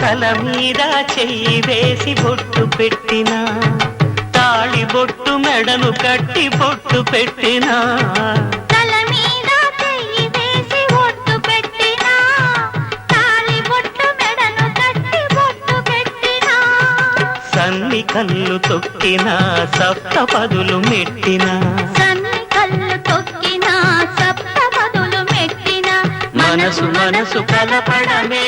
తల మీద చెయ్యి వేసి బొట్టు పెట్టినా, తాళి బొట్టు మెడను కట్టి బొట్టు పెట్టినా, తల మీద చెయ్యి వేసి బొట్టు పెట్టినా, తాళి బొట్టు మెడను కట్టి బొట్టు పెట్టినా, సన్ని కళ్ళు తొక్కినా సప్తపదులు మెట్టినా, సన్ని కళ్ళు తొక్కినా సప్తపదులు మెట్టినా, మనసు మనసు కలపడమే